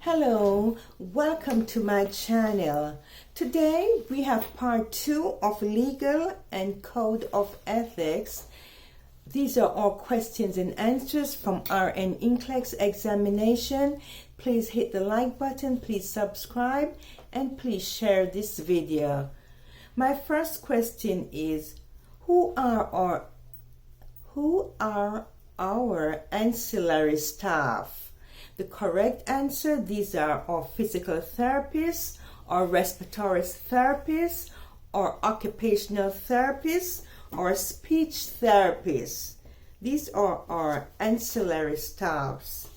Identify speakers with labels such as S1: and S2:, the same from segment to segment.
S1: Hello, welcome to my channel. Today we have part 2 of Legal and Code of Ethics. These are all questions and answers from RN NCLEX examination. Please hit the like button, please subscribe, and please share this video. My first question is, who are our ancillary staff? The correct answer, these are our physical therapists, or respiratory therapists, or occupational therapists, or speech therapists. These are our ancillary staffs.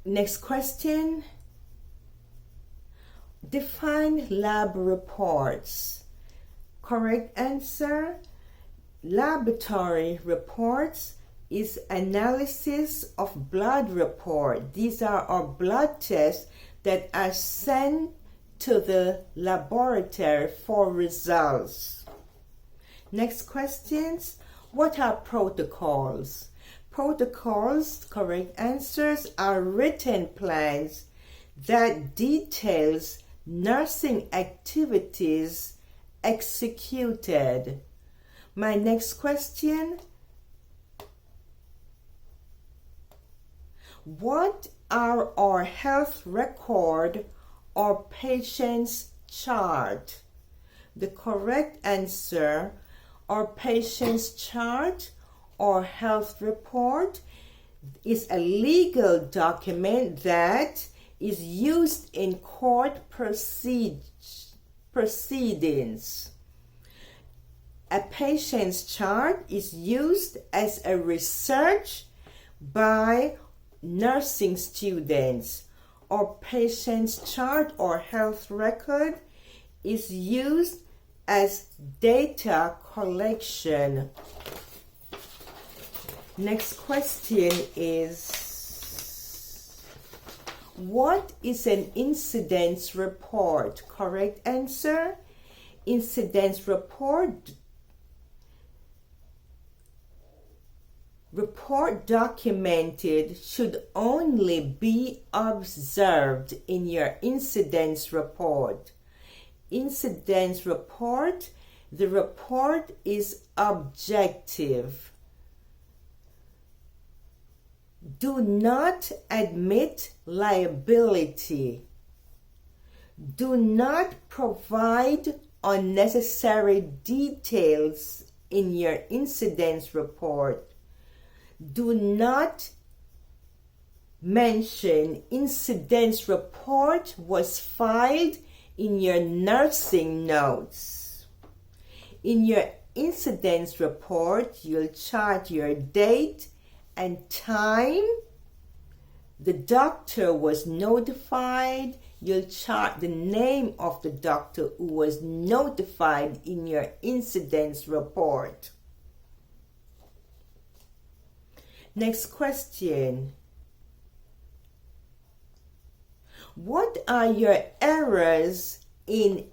S1: Next question. Define lab reports. Correct answer, laboratory reports is analysis of blood report. These are our blood tests that are sent to the laboratory for results. Next questions. What are protocols? Protocols, correct answers, are written plans that details nursing activities executed. My next question. What are our health record or patient's chart? The correct answer, our patient's chart or health report is a legal document that is used in court proceedings. A patient's chart is used as a research by nursing students. Or patient's chart or health record is used as data collection. Next question is, what is an incidence report? Correct answer, incidence report documented should only be observed in your incidence report. Incidence report, the report is objective. Do not admit liability. Do not provide unnecessary details in your incidence report. Do not mention incidence report was filed in your nursing notes. In your incidence report, you'll chart your date and time the doctor was notified. You'll chart the name of the doctor who was notified in your incidence report. Next question. What are your errors in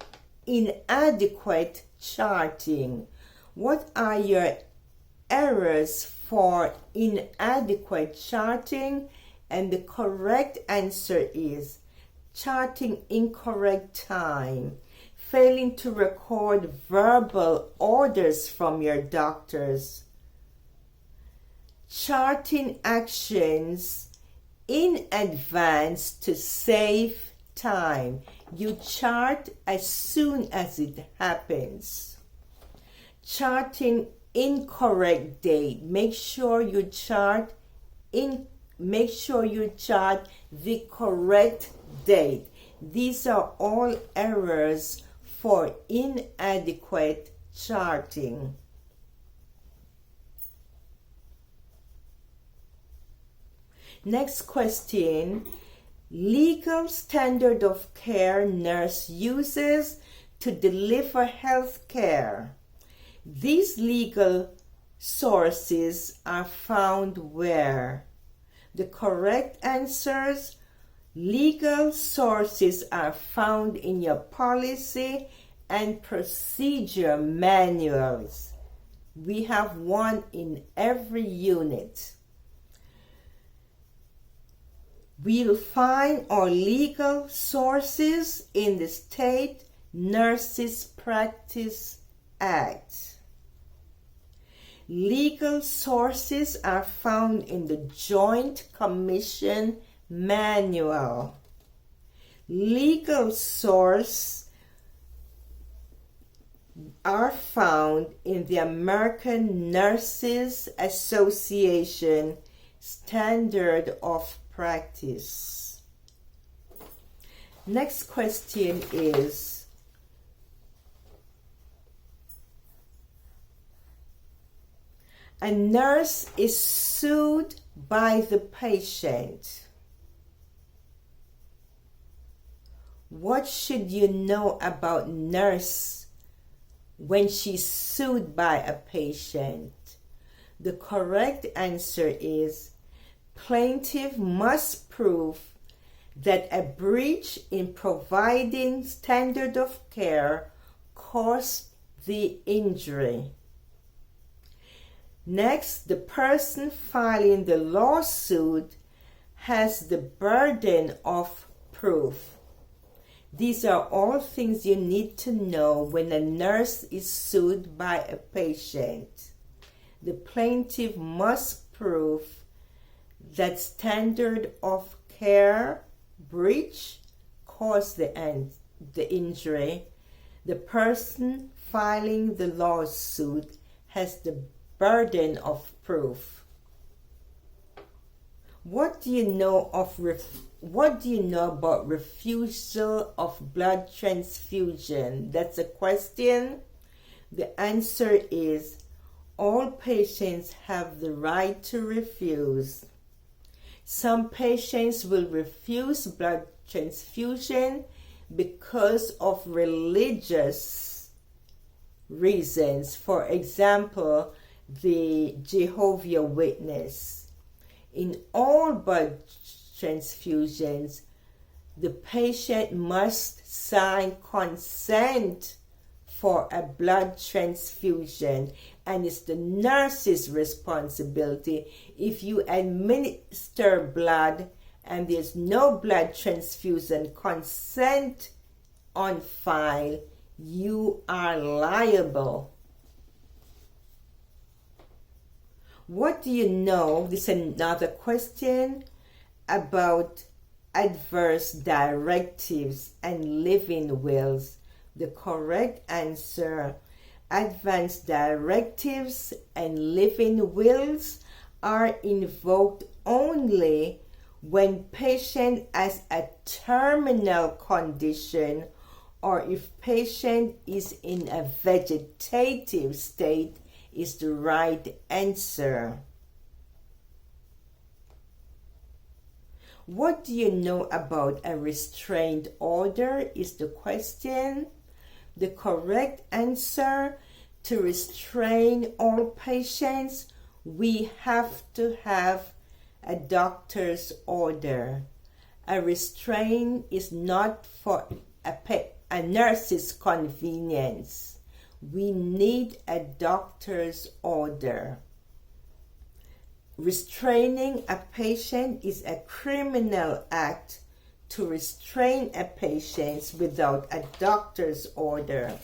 S1: inadequate charting? What are your errors for inadequate charting? And the correct answer is charting incorrect time, failing to record verbal orders from your doctors, charting actions in advance to save time. You chart as soon as it happens. Charting incorrect date. Make sure you chart the correct date. These are all errors for inadequate charting. Next question. Legal standard of care nurse uses to deliver health care. These legal sources are found where? The correct answers, legal sources are found in your policy and procedure manuals. We have one in every unit. We'll find our legal sources in the State Nurses Practice Act. Legal sources are found in the Joint Commission Manual. Legal sources are found in the American Nurses Association Standard of Practice. Next question is, a nurse is sued by the patient. What should you know about nurse when she's sued by a patient? The correct answer is plaintiff must prove that a breach in providing standard of care caused the injury. Next, the person filing the lawsuit has the burden of proof. These are all things you need to know when a nurse is sued by a patient. The plaintiff must prove that standard of care breach caused the injury. The person filing the lawsuit has the burden of proof. What do you know about refusal of blood transfusion? That's a question. The answer is all patients have the right to refuse. Some patients will refuse blood transfusion because of religious reasons. For example, the Jehovah's Witness. In all blood transfusions, the patient must sign consent for a blood transfusion, and it's the nurse's responsibility. If you administer blood and there's no blood transfusion consent on file, you are liable. What do you know? This is another question about adverse directives and living wills. The correct answer: advance directives and living wills are invoked only when patient has a terminal condition or if patient is in a vegetative state is the right answer. What do you know about a restrained order is the question. The correct answer: to restrain all patients, we have to have a doctor's order. A restraint is not for a nurse's convenience. We need a doctor's order. Restraining a patient is a criminal act. To restrain a patient without a doctor's order.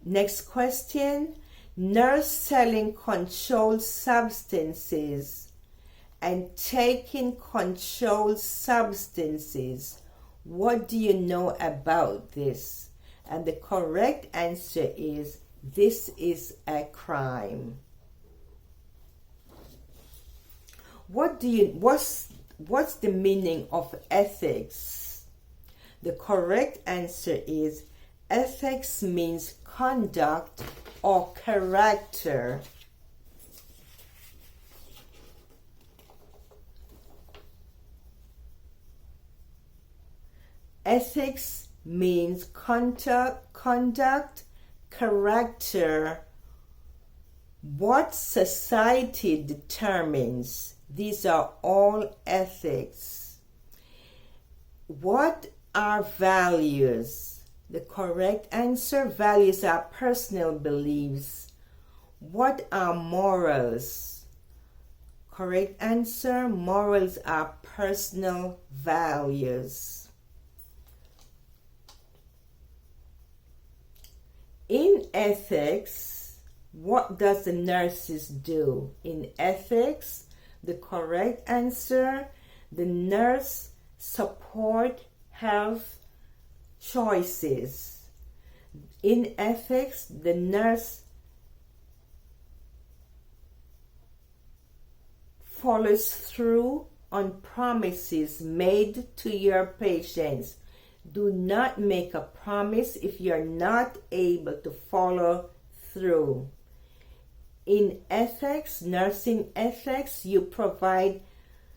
S1: Next question: nurse selling controlled substances and taking controlled substances. What do you know about this? And the correct answer is this is a crime. What's the meaning of ethics? The correct answer is ethics means conduct or character. Ethics means conduct, character, what society determines. These are all ethics. What are values? The correct answer: values are personal beliefs. What are morals? Correct answer, morals are personal values. In ethics, what does the nurses do? In ethics, the correct answer, the nurse support health choices. In ethics, the nurse follows through on promises made to your patients. Do not make a promise if you're not able to follow through. In ethics, nursing ethics, you provide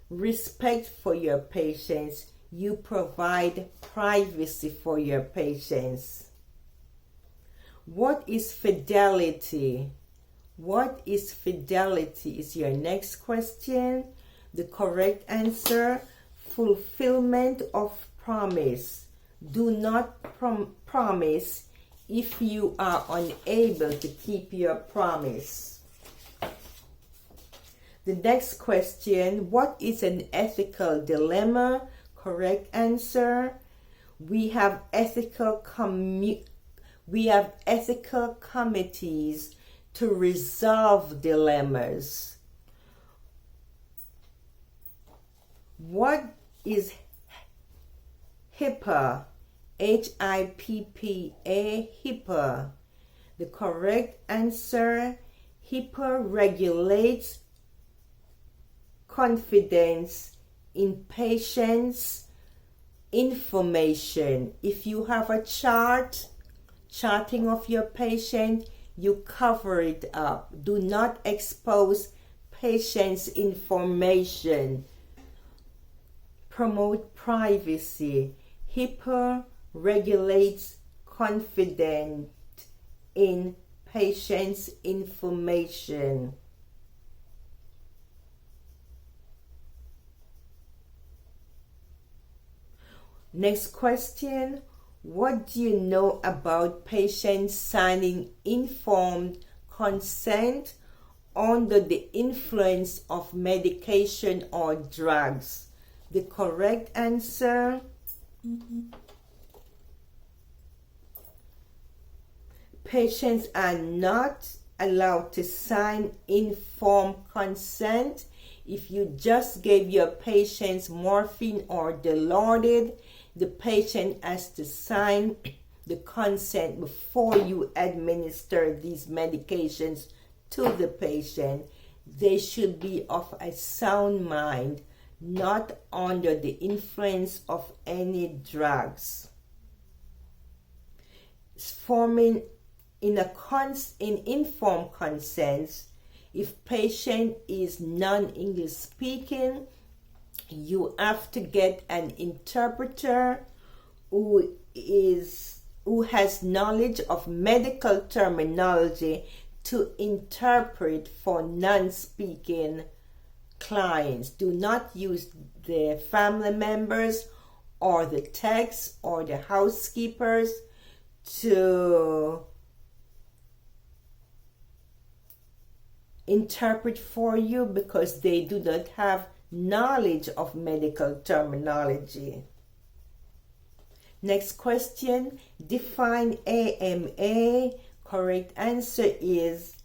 S1: respect for your patients. You provide privacy for your patients. What is fidelity? What is fidelity is your next question. The correct answer, fulfillment of promise. Do not promise if you are unable to keep your promise. The next question, what is an ethical dilemma? Correct answer, we have ethical committees to resolve dilemmas. What is HIPAA? HIPPA, HIPAA. The correct answer, HIPAA regulates confidence in patients' information. If you have a charting of your patient, you cover it up. Do not expose patients' information. Promote privacy. HIPAA regulates confidence in patients' information. Next question. What do you know about patients signing informed consent under the influence of medication or drugs? The correct answer, patients are not allowed to sign informed consent. If you just gave your patients morphine or Dilaudid, the patient has to sign the consent before you administer these medications to the patient. They should be of a sound mind, not under the influence of any drugs. Forming in informed consent, if patient is non-English speaking, you have to get an interpreter who has knowledge of medical terminology to interpret for non-speaking clients. Do not use the family members or the techs or the housekeepers to interpret for you because they do not have knowledge of medical terminology. Next question, define AMA. Correct answer is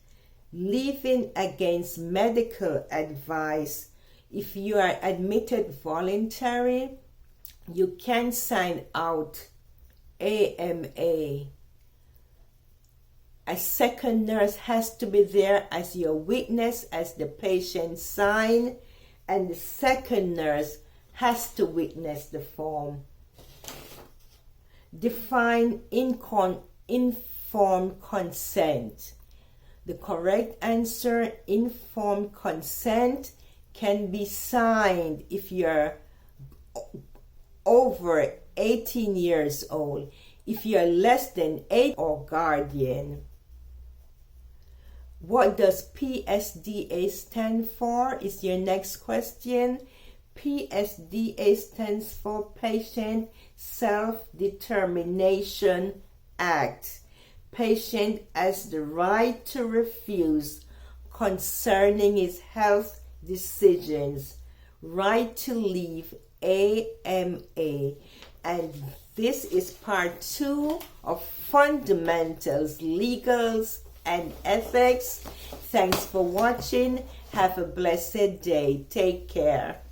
S1: leaving against medical advice. If you are admitted voluntary, you can sign out AMA. A second nurse has to be there as your witness as the patient sign, and the second nurse has to witness the form. Define informed consent. The correct answer, informed consent, can be signed if you're over 18 years old. If you're less than 8 or guardian. What does PSDA stand for is your next question. PSDA stands for Patient Self-Determination Act. Patient has the right to refuse concerning his health decisions, right to leave AMA. And this is part 2 of fundamentals, legals, and ethics. Thanks for watching. Have a blessed day. Take care.